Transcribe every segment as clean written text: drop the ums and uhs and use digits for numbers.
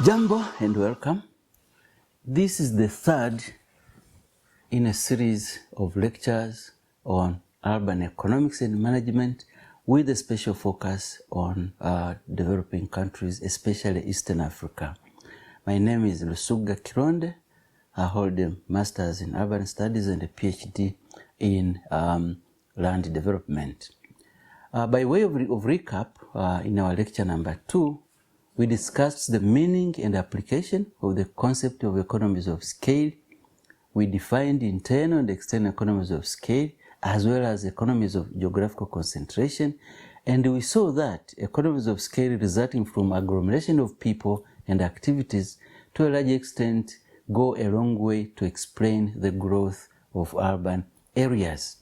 Jambo and welcome. This is the third in a series of lectures on urban economics and management with a special focus on developing countries, especially Eastern Africa. My name is Lusuga Kironde. I hold a Master's in Urban Studies and a PhD in Land Development. By way of recap, in our lecture number 2, we discussed the meaning and application of the concept of economies of scale. We defined internal and external economies of scale, as well as economies of geographical concentration. And we saw that economies of scale resulting from agglomeration of people and activities to a large extent go a long way to explain the growth of urban areas.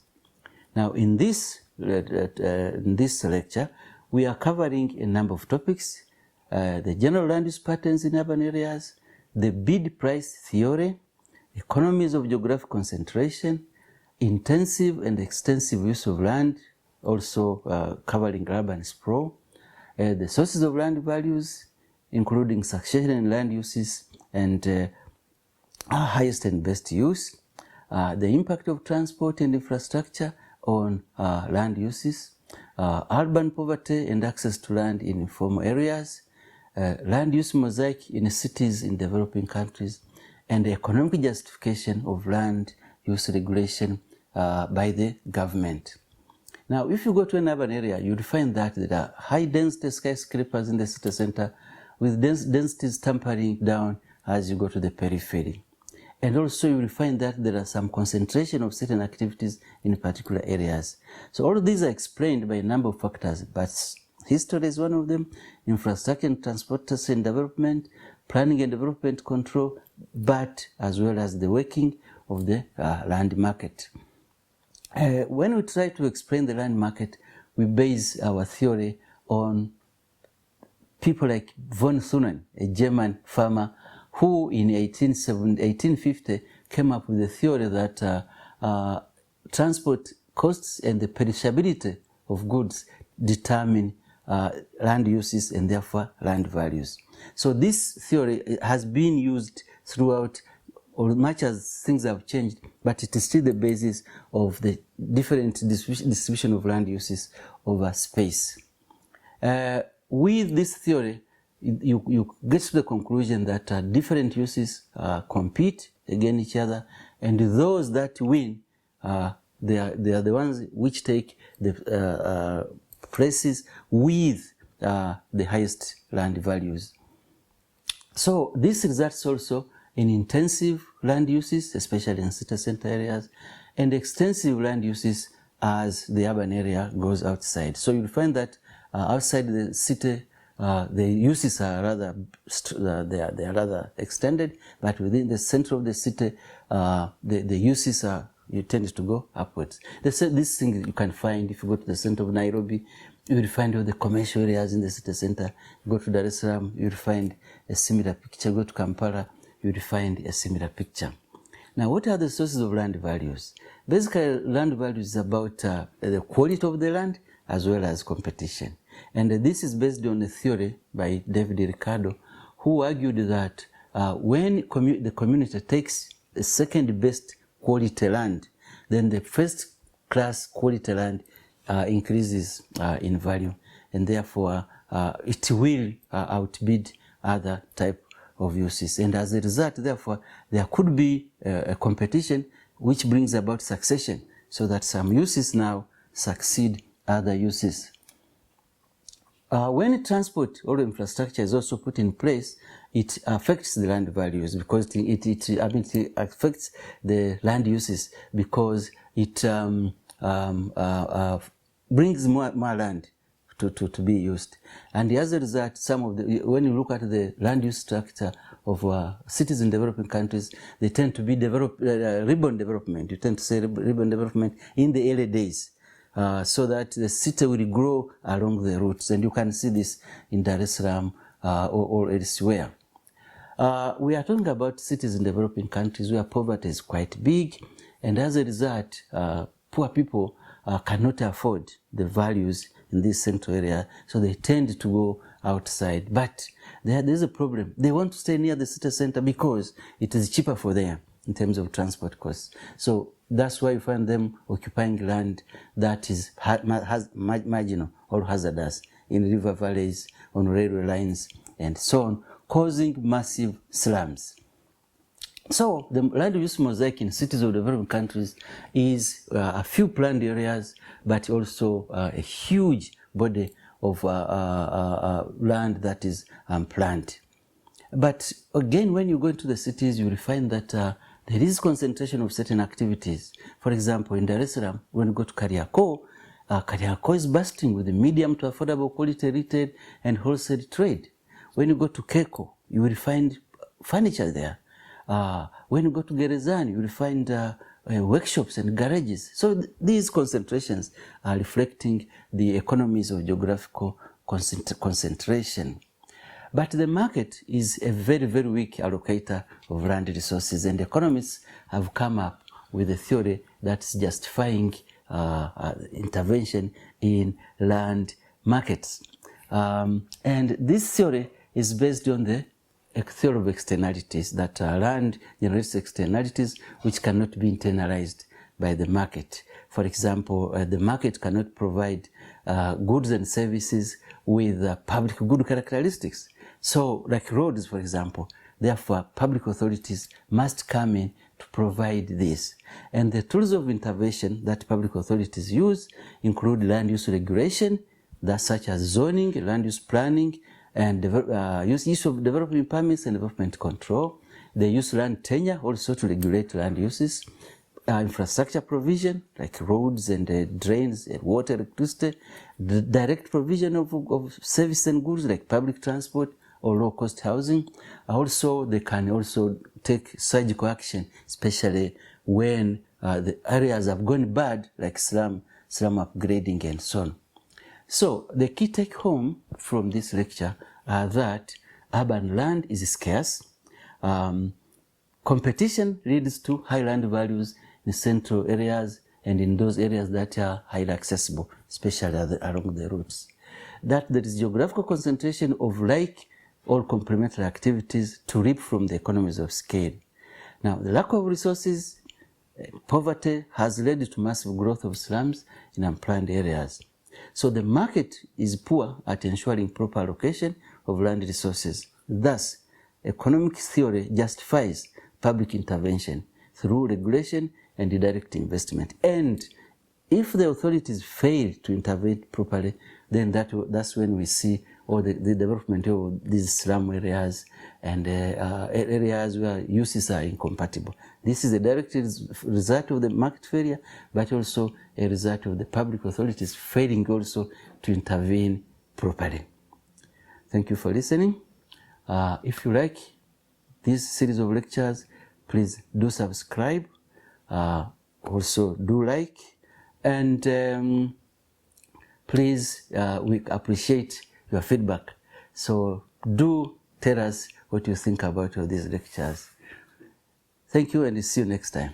Now, in this lecture, we are covering a number of topics. The general land use patterns in urban areas, the bid price theory, economies of geographic concentration, intensive and extensive use of land, also covering urban sprawl, the sources of land values, including succession and land uses, and highest and best use, the impact of transport and infrastructure on land uses, urban poverty and access to land in informal areas, land use mosaic in cities in developing countries, and the economic justification of land use regulation by the government. Now, if you go to an urban area, you'll find that there are high density skyscrapers in the city center with densities tampering down as you go to the periphery. And also you will find that there are some concentration of certain activities in particular areas. So all of these are explained by a number of factors, but history is one of them, infrastructure and transportation development, planning and development control, but as well as the working of the land market. When we try to explain the land market, we base our theory on people like von Sonnen, a German farmer, who in 1850 came up with the theory that transport costs and the perishability of goods determine land uses and therefore land values. So this theory has been used throughout, or much as things have changed, but it is still the basis of the different distribution of land uses over space. With this theory, you get to the conclusion that different uses compete against each other, and those that win, they are the ones which take the places with the highest land values. So this results also in intensive land uses, especially in city center areas, and extensive land uses as the urban area goes outside. So you'll find that outside the city, the uses are rather they are rather extended, but within the center of the city, the uses are tend to go upwards. This thing you can find if you go to the center of Nairobi. You will find all the commercial areas in the city center. Go to Dar es Salaam, you will find a similar picture. Go to Kampala, you will find a similar picture. Now, what are the sources of land values? Basically, land values is about the quality of the land as well as competition. And this is based on a theory by David Ricardo, who argued that when the community takes the second best quality land, then the first class quality land increases in value, and therefore it will outbid other type of uses. And as a result, therefore, there could be a competition which brings about succession, so that some uses now succeed other uses. When transport or infrastructure is also put in place, it affects the land values because it affects the land uses because it brings more land to be used. And as a result, when you look at the land use structure of cities in developing countries, they tend to be ribbon development. You tend to say ribbon development in the early days. So that the city will grow along the routes. And you can see this in Dar es Salaam or elsewhere. We are talking about cities in developing countries where poverty is quite big, and as a result, poor people cannot afford the values in this central area, so they tend to go outside. But there's a problem. They want to stay near the city center because it is cheaper for them in terms of transport costs. So that's why you find them occupying land that is marginal or hazardous in river valleys, on railway lines, and so on, causing massive slums. So the land use mosaic in cities of developing countries is a few planned areas, but also a huge body of land that is unplanned. But again, when you go into the cities, you will find that there is concentration of certain activities. For example, in Dar es Salaam, when you go to Kariakoo, Kariakoo is bursting with the medium to affordable quality retail and wholesale trade. When you go to Keko, you will find furniture there. When you go to Gerezani, you will find workshops and garages. So these concentrations are reflecting the economies of geographical concentration. But the market is a very, very weak allocator of land resources, and economists have come up with a theory that's justifying intervention in land markets. And this theory is based on the theory of externalities, that land generates externalities which cannot be internalized by the market. For example, the market cannot provide goods and services with public good characteristics. So, like roads, for example, therefore, public authorities must come in to provide this. And the tools of intervention that public authorities use include land use regulation, that's such as zoning, land use planning, and use of development permits and development control. They use land tenure also to regulate land uses. Infrastructure provision, like roads and drains and water, electricity. The direct provision of service and goods like public transport or low-cost housing. Also, they can also take surgical action, especially when the areas have gone bad, like slum upgrading and so on. So, the key take-home from this lecture are that urban land is scarce. Competition leads to high land values in central areas and in those areas that are highly accessible, especially along the routes. That there is geographical concentration of like or complementary activities to reap from the economies of scale. Now, the lack of resources, poverty has led to massive growth of slums in unplanned areas. So the market is poor at ensuring proper allocation of land resources. Thus, economic theory justifies public intervention through regulation and direct investment. And if the authorities fail to intervene properly, then that's when we see all the development of these slum areas and areas where uses are incompatible. This is a direct result of the market failure, but also a result of the public authorities failing also to intervene properly. Thank you for listening. If you like this series of lectures, please do subscribe. Also do like, and please, we appreciate your feedback. So do tell us what you think about all these lectures. Thank you, and see you next time.